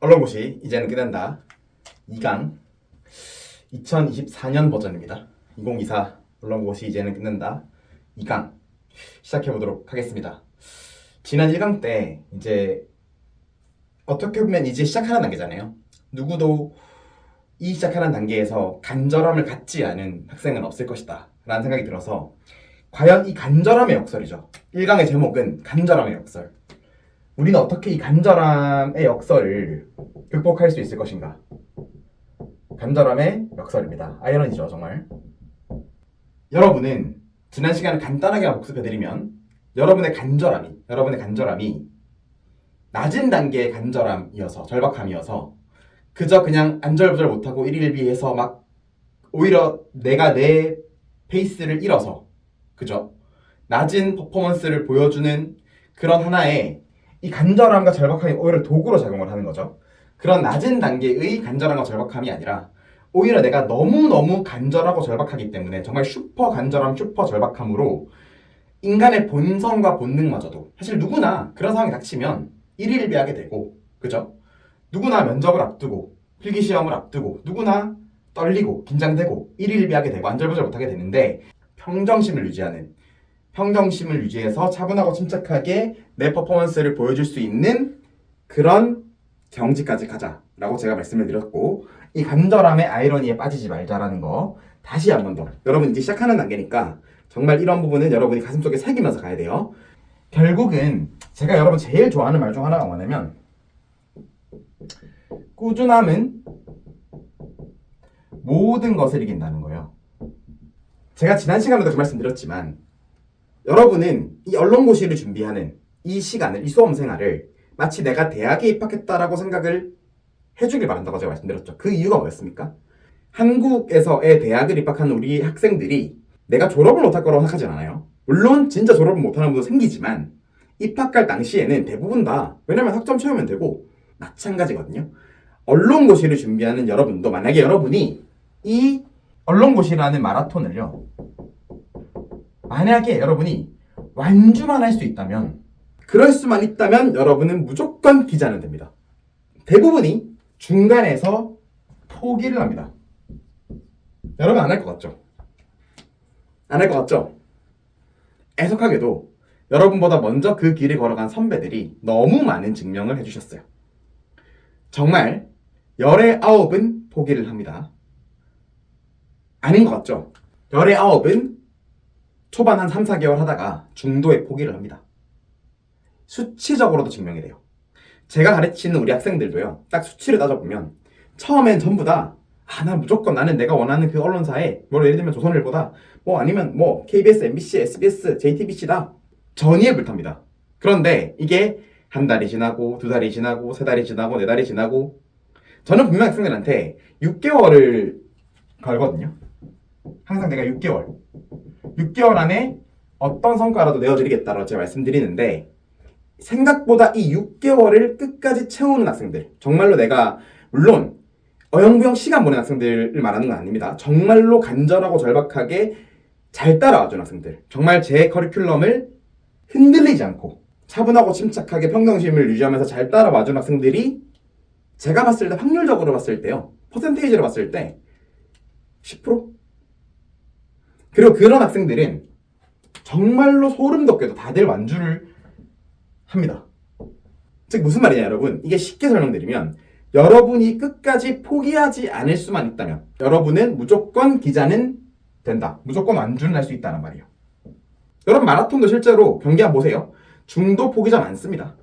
언론고시 이제는 끝낸다. 2강 2024년 버전입니다. 2024 언론고시 이제는 끝낸다. 2강 시작해보도록 하겠습니다. 지난 1강 때 이제 어떻게 보면 이제 시작하는 단계잖아요. 누구도 이 시작하는 단계에서 간절함을 갖지 않은 학생은 없을 것이다 라는 생각이 들어서 과연 이 간절함의 역설이죠. 1강의 제목은 간절함의 역설. 우리는 어떻게 이 간절함의 역설을 극복할 수 있을 것인가? 간절함의 역설입니다. 아이러니죠, 정말. 여러분은 지난 시간에 간단하게 복습해드리면 여러분의 간절함이 낮은 단계의 간절함이어서 절박함이어서 그저 그냥 안절부절 못하고 일일비해서 막 오히려 내가 내 페이스를 잃어서 그죠? 낮은 퍼포먼스를 보여주는 그런 하나의 이 간절함과 절박함이 오히려 도구로 작용을 하는 거죠. 그런 낮은 단계의 간절함과 절박함이 아니라 오히려 내가 너무너무 간절하고 절박하기 때문에 정말 슈퍼 간절함, 슈퍼 절박함으로 인간의 본성과 본능마저도 사실 누구나 그런 상황이 닥치면 일일비하게 되고 그죠? 누구나 면접을 앞두고 필기시험을 앞두고 누구나 떨리고 긴장되고 일일비하게 되고 안절부절 못하게 되는데 평정심을 유지해서 차분하고 침착하게 내 퍼포먼스를 보여줄 수 있는 그런 경지까지 가자라고 제가 말씀을 드렸고 이 간절함의 아이러니에 빠지지 말자라는 거 다시 한 번 더 여러분 이제 시작하는 단계니까 정말 이런 부분은 여러분이 가슴속에 새기면서 가야 돼요. 결국은 제가 여러분 제일 좋아하는 말 중 하나가 뭐냐면 꾸준함은 모든 것을 이긴다는 거예요. 제가 지난 시간에도 그 말씀드렸지만 여러분은 이 언론고시를 준비하는 이 시간을, 이 수험 생활을 마치 내가 대학에 입학했다라고 생각을 해주길 바란다고 제가 말씀드렸죠. 그 이유가 뭐였습니까? 한국에서의 대학을 입학하는 우리 학생들이 내가 졸업을 못할 거라고 생각하진 않아요. 물론 진짜 졸업을 못하는 분도 생기지만 입학할 당시에는 대부분 다 왜냐면 학점 채우면 되고 마찬가지거든요. 언론고시를 준비하는 여러분도 만약에 여러분이 이 언론고시라는 마라톤을요 만약에 여러분이 완주만 할 수 있다면 그럴 수만 있다면 여러분은 무조건 기자는 됩니다. 대부분이 중간에서 포기를 합니다. 여러분 안 할 것 같죠? 안 할 것 같죠? 애석하게도 여러분보다 먼저 그 길을 걸어간 선배들이 너무 많은 증명을 해주셨어요. 정말 열의 9은 포기를 합니다. 아닌 것 같죠? 열의 9은 초반 한 3, 4개월 하다가 중도에 포기를 합니다. 수치적으로도 증명이 돼요. 제가 가르치는 우리 학생들도요. 딱 수치를 따져보면 처음엔 전부 다 난 무조건 나는 내가 원하는 그 언론사에 뭐 예를 들면 조선일보다 뭐 아니면 뭐 KBS, MBC, SBS, JTBC다 전의에 불탑니다. 그런데 이게 한 달이 지나고 두 달이 지나고 세 달이 지나고 네 달이 지나고 저는 분명 학생들한테 6개월을 걸거든요. 항상 내가 6개월 안에 어떤 성과라도 내어드리겠다라고 제가 말씀드리는데 생각보다 이 6개월을 끝까지 채우는 학생들 정말로 내가 물론 어영부영 시간 보낸 학생들을 말하는 건 아닙니다. 정말로 간절하고 절박하게 잘 따라와준 학생들 정말 제 커리큘럼을 흔들리지 않고 차분하고 침착하게 평정심을 유지하면서 잘 따라와준 학생들이 제가 봤을 때 확률적으로 봤을 때요 퍼센테이지로 봤을 때 10%? 그리고 그런 학생들은 정말로 소름 돋게도 다들 완주를 합니다. 즉 무슨 말이냐 여러분 이게 쉽게 설명드리면 여러분이 끝까지 포기하지 않을 수만 있다면 여러분은 무조건 기자는 된다. 무조건 완주는 할 수 있다는 말이에요. 여러분 마라톤도 실제로 경기 한번 보세요. 중도 포기자 많습니다.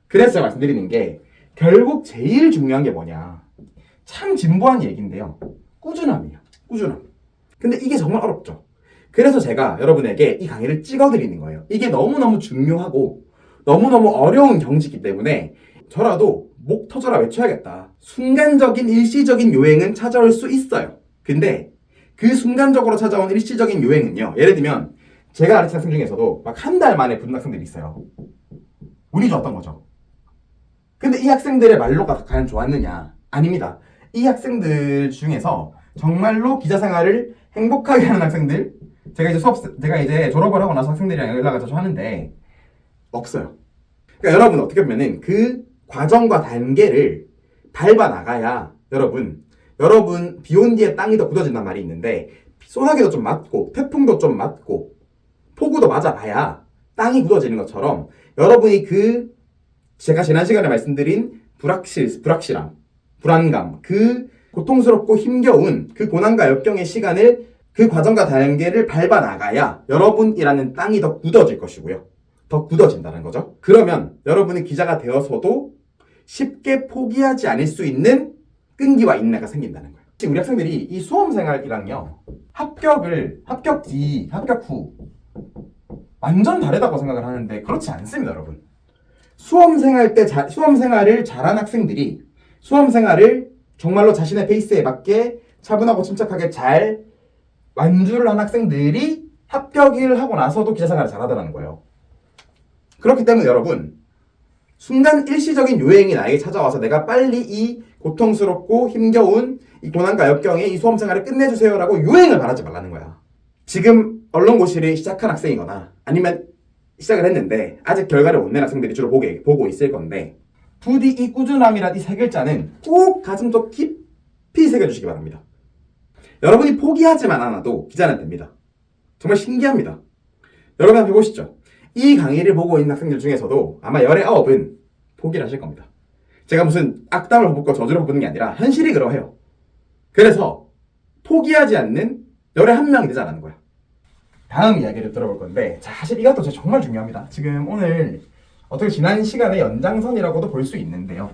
그래서 제가 말씀드리는 게 결국 제일 중요한 게 뭐냐 참 진부한 얘기인데요. 꾸준함이에요. 꾸준함. 근데 이게 정말 어렵죠. 그래서 제가 여러분에게 이 강의를 찍어드리는 거예요. 이게 너무너무 중요하고 너무너무 어려운 경지이기 때문에 저라도 목 터져라 외쳐야겠다. 순간적인 일시적인 요행은 찾아올 수 있어요. 근데 그 순간적으로 찾아온 일시적인 요행은요. 예를 들면 제가 가르친 학생 중에서도 막 한 달 만에 붙는 학생들이 있어요. 운이 좋았던 거죠. 근데 이 학생들의 말로가 과연 좋았느냐? 아닙니다. 이 학생들 중에서 정말로 기자 생활을 행복하게 하는 학생들 제가 이제 졸업을 하고 나서 학생들이랑 연락을 자주 하는데 없어요. 그러니까 여러분 어떻게 보면은 그 과정과 단계를 밟아 나가야 여러분 비온 뒤에 땅이 더 굳어진단 말이 있는데 소나기도 좀 맞고 태풍도 좀 맞고 폭우도 맞아봐야 땅이 굳어지는 것처럼 여러분이 제가 지난 시간에 말씀드린 불확실함, 불안감, 그 고통스럽고 힘겨운 그 고난과 역경의 시간을 그 과정과 단계를 밟아 나가야 여러분이라는 땅이 더 굳어질 것이고요. 더 굳어진다는 거죠. 그러면 여러분이 기자가 되어서도 쉽게 포기하지 않을 수 있는 끈기와 인내가 생긴다는 거예요. 우리 학생들이 이 수험생활이랑요, 합격 뒤, 합격 후 완전 다르다고 생각을 하는데 그렇지 않습니다, 여러분. 수험생활을 잘한 학생들이 수험생활을 정말로 자신의 페이스에 맞게 차분하고 침착하게 잘 완주를 한 학생들이 합격을 하고 나서도 기자생활을 잘하더라는 거예요. 그렇기 때문에 여러분, 순간 일시적인 요행이 나에게 찾아와서 내가 빨리 이 고통스럽고 힘겨운 이 고난과 역경의 이 수험생활을 끝내주세요라고 요행을 바라지 말라는 거야. 지금 언론고시를 시작한 학생이거나 아니면 시작을 했는데 아직 결과를 못 낸 학생들이 주로 보고 있을 건데 부디 이 꾸준함이란 이 세 글자는 꼭 가슴속 깊이 새겨주시기 바랍니다. 여러분이 포기하지만 않아도 기자는 됩니다. 정말 신기합니다. 여러분 한번 해보시죠. 이 강의를 보고 있는 학생들 중에서도 아마 열의 9은 포기를 하실 겁니다. 제가 무슨 악담을 퍼붓고 저주를 퍼붓는 게 아니라 현실이 그러해요. 그래서 포기하지 않는 열의 1명이 되자라는 거야. 다음 이야기를 들어볼 건데 사실 이것도 정말 중요합니다. 지금 오늘 어떻게 지난 시간의 연장선이라고도 볼 수 있는데요.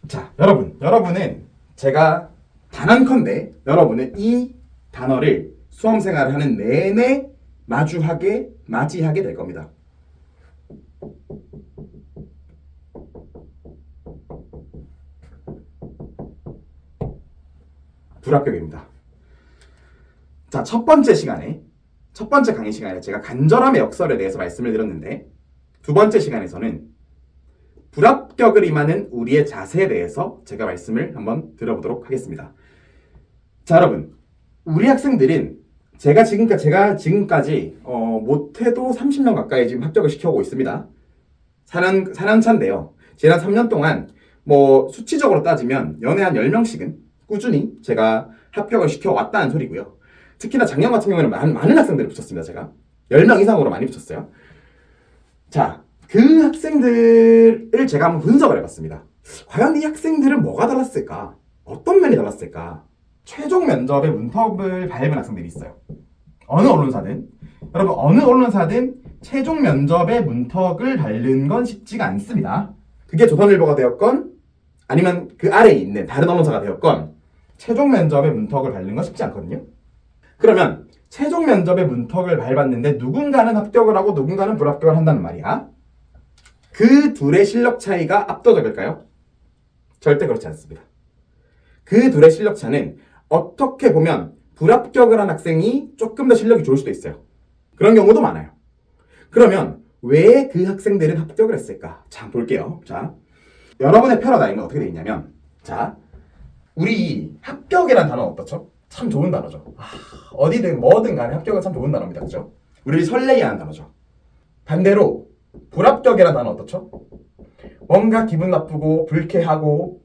자, 여러분은 제가 단언컨대 여러분은 이 단어를 수험생활을 하는 내내 맞이하게 될 겁니다. 불합격입니다. 자, 첫 번째 강의 시간에 제가 간절함의 역설에 대해서 말씀을 드렸는데 두 번째 시간에서는 불합격을 임하는 우리의 자세에 대해서 제가 말씀을 한번 들어보도록 하겠습니다. 자, 여러분, 우리 학생들은 제가 지금까지 못해도 30명 가까이 지금 합격을 시켜오고 있습니다. 4년 차인데요. 지난 3년 동안 수치적으로 따지면 연애 한 10명씩은 꾸준히 제가 합격을 시켜왔다는 소리고요. 특히나 작년 같은 경우에는 많은 학생들을 붙였습니다. 제가 10명 이상으로 많이 붙였어요. 자, 그 학생들을 제가 한번 분석을 해봤습니다. 과연 이 학생들은 뭐가 달랐을까? 어떤 면이 달랐을까? 최종 면접의 문턱을 밟은 학생들이 있어요. 어느 언론사든 최종 면접의 문턱을 밟는 건 쉽지가 않습니다. 그게 조선일보가 되었건 아니면 그 아래에 있는 다른 언론사가 되었건 최종 면접의 문턱을 밟는 건 쉽지 않거든요. 그러면 최종 면접의 문턱을 밟았는데 누군가는 합격을 하고 누군가는 불합격을 한다는 말이야. 그 둘의 실력 차이가 압도적일까요? 절대 그렇지 않습니다. 그 둘의 실력 차는 어떻게 보면 불합격을 한 학생이 조금 더 실력이 좋을 수도 있어요. 그런 경우도 많아요. 그러면 왜 그 학생들은 합격을 했을까? 자, 볼게요. 자, 여러분의 패러다임은 어떻게 되어 있냐면, 자, 우리 합격이라는 단어는 어떻죠? 참 좋은 단어죠. 어디든 뭐든 간에 합격은 참 좋은 단어입니다. 그죠? 우리를 설레게 하는 단어죠. 반대로 불합격이라는 단어는 어떻죠? 뭔가 기분 나쁘고 불쾌하고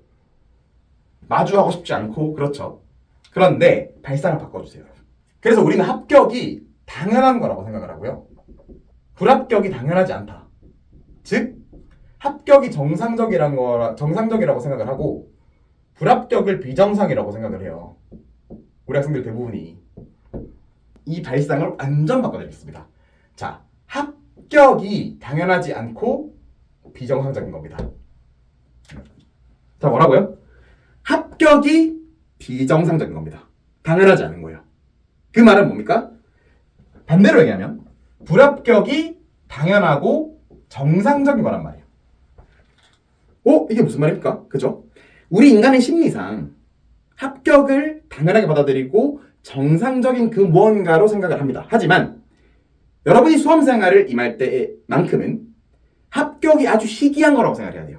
마주하고 싶지 않고 그렇죠. 그런데 발상을 바꿔주세요. 그래서 우리는 합격이 당연한 거라고 생각을 하고요. 불합격이 당연하지 않다. 즉 합격이 정상적이라고 생각을 하고 불합격을 비정상이라고 생각을 해요. 우리 학생들 대부분이. 이 발상을 완전 바꿔드리겠습니다. 자, 합격이 당연하지 않고 비정상적인 겁니다. 자, 뭐라고요? 합격이 비정상적인 겁니다. 당연하지 않은 거예요. 그 말은 뭡니까? 반대로 얘기하면 불합격이 당연하고 정상적인 거란 말이에요. 이게 무슨 말입니까? 그죠? 우리 인간의 심리상 합격을 당연하게 받아들이고 정상적인 그 무언가로 생각을 합니다. 하지만 여러분이 수험생활을 임할 때만큼은 합격이 아주 희귀한 거라고 생각해야 돼요.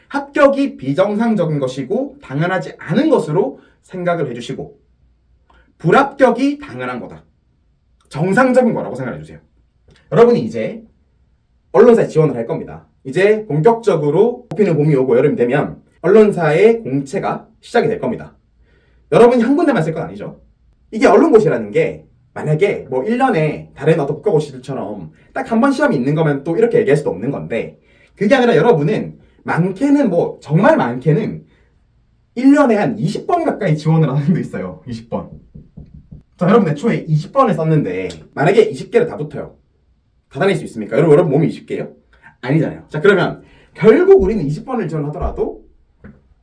합격이 비정상적인 것이고 당연하지 않은 것으로 생각을 해주시고 불합격이 당연한 거다. 정상적인 거라고 생각해주세요. 여러분이 이제 언론사에 지원을 할 겁니다. 이제 본격적으로 뽑히는 봄이 오고 여름이 되면 언론사의 공채가 시작이 될 겁니다. 여러분이 한 군데만 쓸 건 아니죠. 이게 언론고시라는 게 만약에 뭐 1년에 다른 어떤 국가고시들처럼 딱 한 번 시험이 있는 거면 또 이렇게 얘기할 수도 없는 건데, 그게 아니라 여러분은 많게는 뭐 정말 많게는 1년에 한 20번 가까이 지원을 하는 데 있어요. 20번. 자, 여러분 애초에 20번을 썼는데 만약에 20개를 다 붙어요. 다 다닐 수 있습니까? 여러분 몸이 20개예요? 아니잖아요. 자, 그러면 결국 우리는 20번을 지원하더라도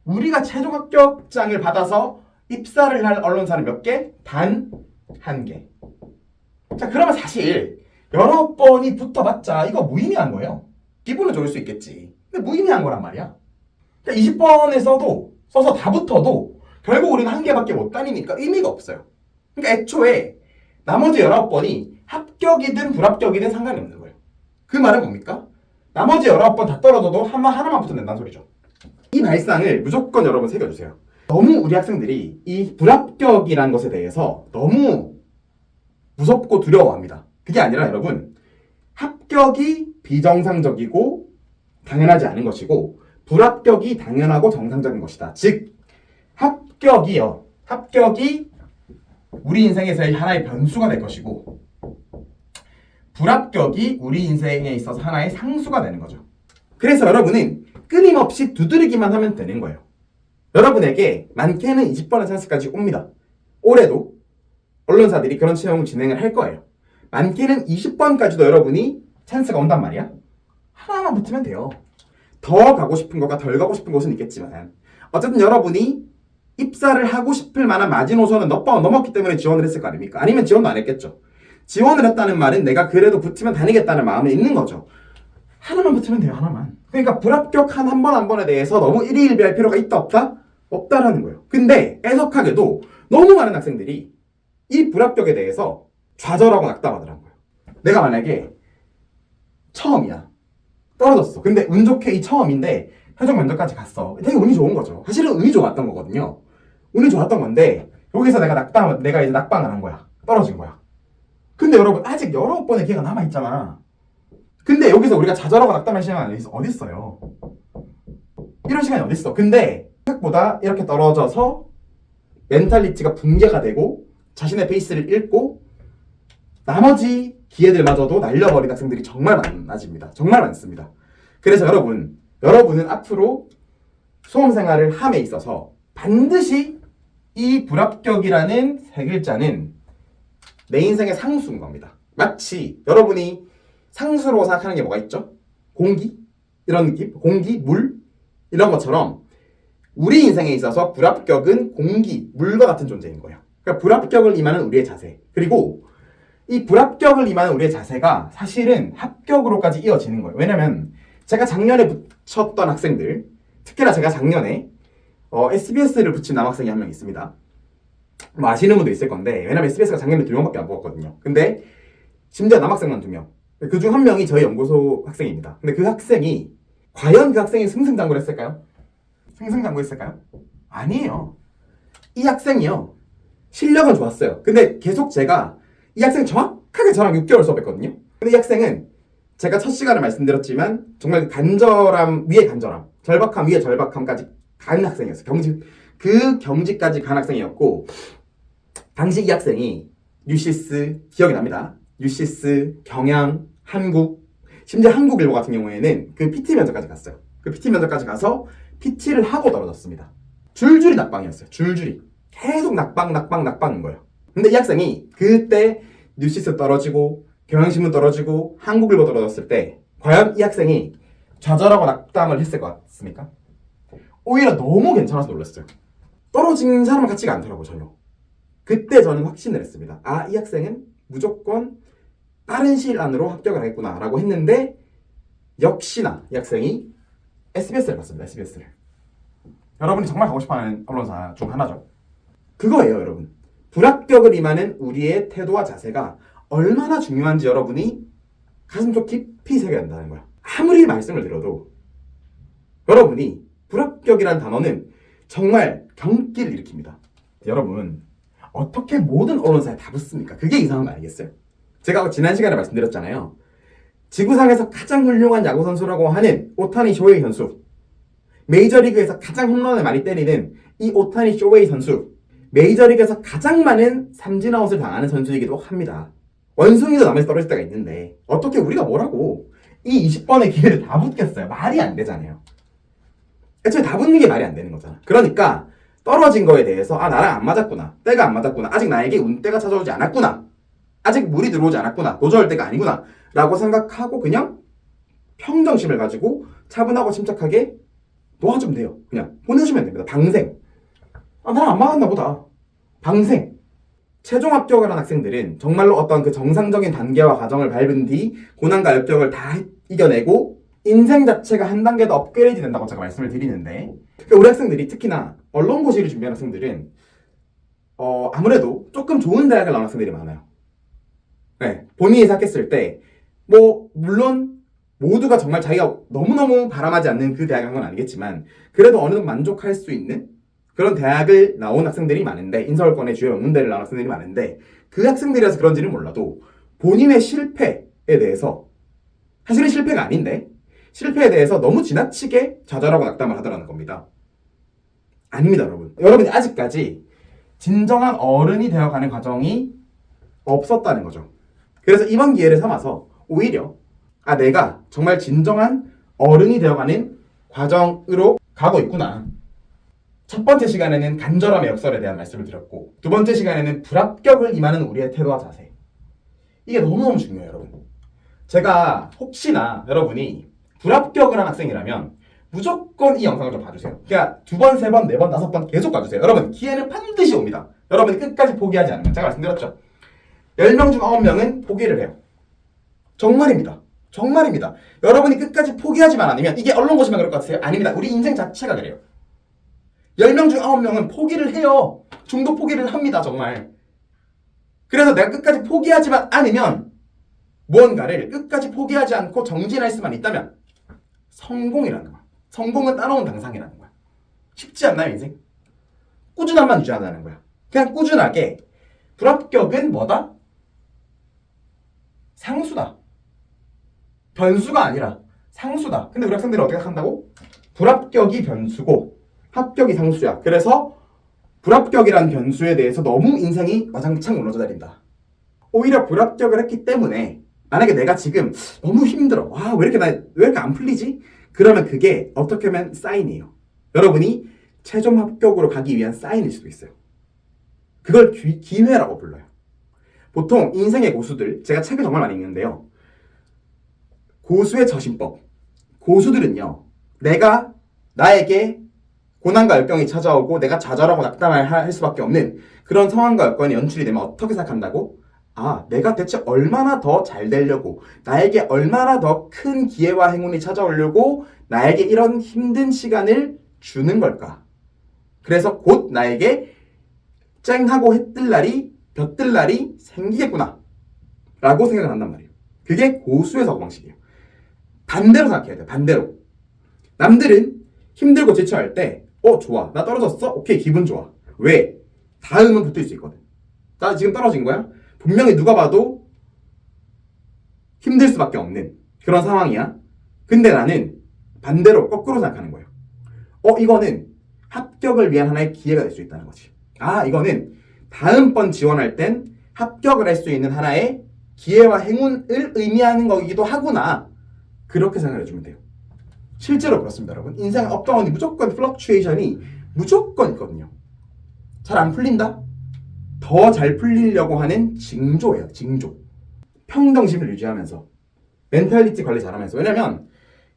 우리가 최종 합격장을 받아서 입사를 할 언론사는 몇 개? 단 1개. 자, 그러면 사실 여러 번이 붙어봤자 이거 무의미한 거예요. 기분은 좋을 수 있겠지. 근데 무의미한 거란 말이야. 그러니까 20번을 써서 다 붙어도 결국 우리는 1개밖에 못 다니니까 의미가 없어요. 그러니까 애초에 나머지 19번이 합격이든 불합격이든 상관이 없는 거예요. 그 말은 뭡니까? 나머지 19번 다 떨어져도 하나만 붙으면 된다는 소리죠. 이 발상을 무조건 여러분 새겨주세요. 너무 우리 학생들이 이 불합격이라는 것에 대해서 너무 무섭고 두려워합니다. 그게 아니라 여러분, 합격이 비정상적이고 당연하지 않은 것이고 불합격이 당연하고 정상적인 것이다. 즉 합격이 우리 인생에서의 하나의 변수가 될 것이고 불합격이 우리 인생에 있어서 하나의 상수가 되는 거죠. 그래서 여러분은 끊임없이 두드리기만 하면 되는 거예요. 여러분에게 많게는 20번의 찬스까지 옵니다. 올해도 언론사들이 그런 채용을 진행을 할 거예요. 많게는 20번까지도 여러분이 찬스가 온단 말이야. 하나만 붙으면 돼요. 더 가고 싶은 것과 덜 가고 싶은 곳은 있겠지만 어쨌든 여러분이 입사를 하고 싶을 만한 마지노선은 몇 번 넘었기 때문에 지원을 했을 거 아닙니까? 아니면 지원도 안 했겠죠. 지원을 했다는 말은 내가 그래도 붙으면 다니겠다는 마음이 있는 거죠. 하나만 붙으면 돼요. 하나만. 그러니까 불합격한 한 번에 대해서 너무 일희일비할 필요가 있다 없다? 없다라는 거예요. 근데 애석하게도 너무 많은 학생들이 이 불합격에 대해서 좌절하고 낙담하더라고요. 내가 만약에 처음이야. 떨어졌어. 근데 운 좋게 이 처음인데 현역 면접까지 갔어. 되게 운이 좋은 거죠. 사실은 운이 좋았던 거거든요. 운이 좋았던 건데 여기서 내가 이제 낙방을 한 거야. 떨어진 거야. 근데 여러분 아직 19번의 기회가 남아있잖아. 근데 여기서 우리가 좌절하고 낙담할 시간이 어딨어요. 이런 시간이 어딨어. 근데 생각보다 이렇게 떨어져서 멘탈리티가 붕괴가 되고 자신의 페이스를 잃고 나머지 기회들마저도 날려버린 학생들이 정말 많아집니다. 정말 많습니다. 그래서 여러분은 앞으로 수험생활을 함에 있어서 반드시 이 불합격이라는 세 글자는 내 인생의 상수인 겁니다. 마치 여러분이 상수로 생각하는 게 뭐가 있죠? 공기? 이런 느낌? 공기? 물? 이런 것처럼 우리 인생에 있어서 불합격은 공기, 물과 같은 존재인 거예요. 그러니까 불합격을 임하는 우리의 자세. 그리고 이 불합격을 임하는 우리의 자세가 사실은 합격으로까지 이어지는 거예요. 왜냐면 제가 작년에 붙였던 학생들, 특히나 제가 작년에 SBS를 붙인 남학생이 한 명 있습니다. 뭐 아시는 분도 있을 건데 왜냐면 SBS가 작년에 2명밖에 안 뽑았거든요. 근데 심지어 남학생만 2명. 그중 한 명이 저희 연구소 학생입니다. 근데 그 학생이 과연 그 학생이 승승장구를 했을까요? 승승장구했을까요? 아니에요. 이 학생이요. 실력은 좋았어요. 근데 계속 제가 이 학생 정확하게 저랑 6개월 수업했거든요. 근데 이 학생은 제가 첫 시간에 말씀드렸지만 정말 간절함 위에 간절함, 절박함 위에 절박함까지 간 학생이었어요. 경지까지 간 학생이었고 당시 이 학생이 뉴시스 기억이 납니다. 뉴시스, 경향, 한국, 심지어 한국일보 같은 경우에는 그 PT 면접까지 갔어요. 그 PT 면접까지 가서 PT를 하고 떨어졌습니다. 줄줄이 낙방이었어요. 줄줄이. 계속 낙방인 거예요. 근데 이 학생이 그때 뉴시스 떨어지고 경향신문 떨어지고 한국일보 떨어졌을 때 과연 이 학생이 좌절하고 낙담을 했을 것 같습니까? 오히려 너무 괜찮아서 놀랐어요. 떨어진 사람은 같지가 않더라고요. 전혀. 그때 저는 확신을 했습니다. 아, 이 학생은 무조건 빠른 시일 안으로 합격을 하겠구나 라고 했는데 역시나 이 학생이 SBS를 갔습니다. SBS를. 여러분이 정말 가고 싶어하는 언론사 중 하나죠. 그거예요, 여러분. 불합격을 임하는 우리의 태도와 자세가 얼마나 중요한지 여러분이 가슴속 깊이 새겨야 한다는 거야. 아무리 말씀을 드려도 여러분이 불합격이라는 단어는 정말 경기를 일으킵니다. 여러분, 어떻게 모든 언론사에 다 붙습니까? 그게 이상한 거 아니겠어요? 제가 지난 시간에 말씀드렸잖아요. 지구상에서 가장 훌륭한 야구선수라고 하는 오타니 쇼헤이 선수. 메이저리그에서 가장 홈런을 많이 때리는 이 오타니 쇼웨이 선수, 메이저리그에서 가장 많은 삼진아웃을 당하는 선수이기도 합니다. 원숭이도 남에서 떨어질 때가 있는데 어떻게 우리가 뭐라고 이 20번의 기회를 다 붙겠어요? 말이 안 되잖아요. 애초에 다 붙는 게 말이 안 되는 거잖아. 그러니까 떨어진 거에 대해서 나랑 안 맞았구나, 때가 안 맞았구나, 아직 나에게 운때가 찾아오지 않았구나, 아직 물이 들어오지 않았구나, 도저할 때가 아니구나 라고 생각하고 그냥 평정심을 가지고 차분하고 침착하게 놓아주면 돼요. 그냥 보내주면 됩니다. 방생. 나랑 안 맞았나 보다. 방생. 최종 합격을 한 학생들은 정말로 어떤 그 정상적인 단계와 과정을 밟은 뒤 고난과 역경을 다 이겨내고 인생 자체가 한 단계 더 업그레이드 된다고 제가 말씀을 드리는데, 그러니까 우리 학생들이 특히나 언론고시를 준비하는 학생들은 아무래도 조금 좋은 대학을 나온 학생들이 많아요. 네, 본인이 생각했을 때 물론 모두가 정말 자기가 너무너무 바람하지 않는 그 대학 간 건 아니겠지만 그래도 어느 정도 만족할 수 있는 그런 대학을 나온 학생들이 많은데, 인서울권의 주요 명문대를 나온 학생들이 많은데, 그 학생들이라서 그런지는 몰라도 본인의 실패에 대해서, 사실은 실패가 아닌데 실패에 대해서 너무 지나치게 좌절하고 낙담을 하더라는 겁니다. 아닙니다, 여러분. 여러분이 아직까지 진정한 어른이 되어가는 과정이 없었다는 거죠. 그래서 이번 기회를 삼아서 오히려 내가 정말 진정한 어른이 되어가는 과정으로 가고 있구나. 첫 번째 시간에는 간절함의 역설에 대한 말씀을 드렸고, 두 번째 시간에는 불합격을 임하는 우리의 태도와 자세. 이게 너무너무 중요해요, 여러분. 제가 혹시나 여러분이 불합격을 한 학생이라면 무조건 이 영상을 좀 봐주세요. 그러니까 2번, 3번, 4번, 5번 계속 봐주세요. 여러분, 기회는 반드시 옵니다. 여러분이 끝까지 포기하지 않으면. 제가 말씀드렸죠. 10명 중 9명은 포기를 해요. 정말입니다. 정말입니다. 여러분이 끝까지 포기하지만 않으면, 이게 언론고시만 그럴 것 같으세요? 아닙니다. 우리 인생 자체가 그래요. 10명 중 9명은 포기를 해요. 중도 포기를 합니다, 정말. 그래서 내가 끝까지 포기하지만 않으면, 무언가를 끝까지 포기하지 않고 정진할 수만 있다면 성공이라는 거야. 성공은 따라온 당상이라는 거야. 쉽지 않나요, 인생? 꾸준함만 유지하자는 거야. 그냥 꾸준하게. 불합격은 뭐다? 상수다. 변수가 아니라 상수다. 근데 우리 학생들은 어떻게 생각한다고? 불합격이 변수고 합격이 상수야. 그래서 불합격이란 변수에 대해서 너무 인생이 와장창 무너져 내린다. 오히려 불합격을 했기 때문에 만약에 내가 지금 너무 힘들어, 왜 이렇게 안 풀리지? 그러면 그게 어떻게 보면 사인이에요. 여러분이 최종 합격으로 가기 위한 사인일 수도 있어요. 그걸 기회라고 불러요. 보통 인생의 고수들, 제가 책을 정말 많이 읽는데요, 고수의 저신법. 고수들은요, 나에게 고난과 역경이 찾아오고 내가 좌절하고 낙담할 수밖에 없는 그런 상황과 여건이 연출이 되면 어떻게 생각한다고? 내가 대체 얼마나 더 잘 되려고, 나에게 얼마나 더 큰 기회와 행운이 찾아오려고 나에게 이런 힘든 시간을 주는 걸까? 그래서 곧 나에게 쨍하고 볕뜰 날이 생기겠구나 라고 생각을 한단 말이에요. 그게 고수의 사고방식이에요. 반대로 생각해야 돼요. 반대로. 남들은 힘들고 지쳐할 때 좋아, 나 떨어졌어? 오케이, 기분 좋아. 왜? 다음은 붙을 수 있거든. 나 지금 떨어진 거야? 분명히 누가 봐도 힘들 수밖에 없는 그런 상황이야. 근데 나는 반대로 거꾸로 생각하는 거예요. 이거는 합격을 위한 하나의 기회가 될 수 있다는 거지. 이거는 다음번 지원할 땐 합격을 할 수 있는 하나의 기회와 행운을 의미하는 거기도 하구나. 그렇게 생각을 해주면 돼요. 실제로 그렇습니다, 여러분. 인생은 업다운이 무조건 플럭추에이션이 무조건 있거든요. 잘 안 풀린다? 더 잘 풀리려고 하는 징조예요, 징조. 평정심을 유지하면서 멘탈리티 관리 잘하면서. 왜냐면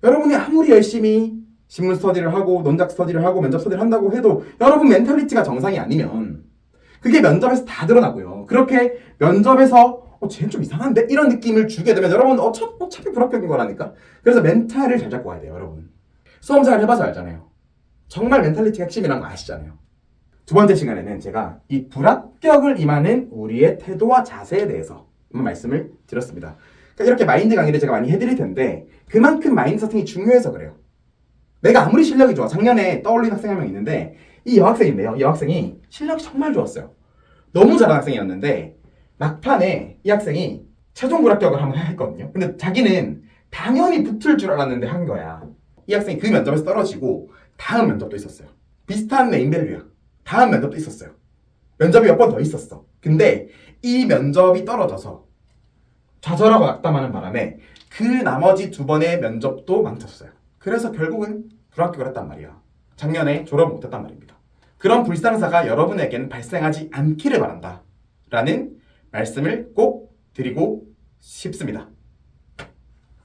여러분이 아무리 열심히 신문 스터디를 하고 논작 스터디를 하고 면접 스터디를 한다고 해도 여러분 멘탈리티가 정상이 아니면 그게 면접에서 다 드러나고요. 그렇게 면접에서 쟤는 좀 이상한데? 이런 느낌을 주게 되면 여러분 어차피 불합격인 거라니까. 그래서 멘탈을 잘 잡고 가야 돼요, 여러분. 수험생활 해봐서 알잖아요. 정말 멘탈리티가 핵심이라는 거 아시잖아요. 두 번째 시간에는 제가 이 불합격을 임하는 우리의 태도와 자세에 대해서 한번 말씀을 드렸습니다. 그러니까 이렇게 마인드 강의를 제가 많이 해드릴 텐데 그만큼 마인드 세팅이 중요해서 그래요. 내가 아무리 실력이 좋아. 작년에 떠올린 학생 한 명 있는데 이 여학생인데요. 이 여학생이 실력이 정말 좋았어요. 너무 잘하는 학생이었는데 막판에 이 학생이 최종 불합격을 한번 했거든요. 근데 자기는 당연히 붙을 줄 알았는데 한 거야. 이 학생이 그 면접에서 떨어지고 다음 면접도 있었어요. 비슷한 네임밸류야. 다음 면접도 있었어요. 면접이 몇 번 더 있었어. 근데 이 면접이 떨어져서 좌절하고 낙담하는 바람에 그 나머지 2번의 면접도 망쳤어요. 그래서 결국은 불합격을 했단 말이야. 작년에 졸업을 못했단 말입니다. 그런 불상사가 여러분에게는 발생하지 않기를 바란다 라는 말씀을 꼭 드리고 싶습니다.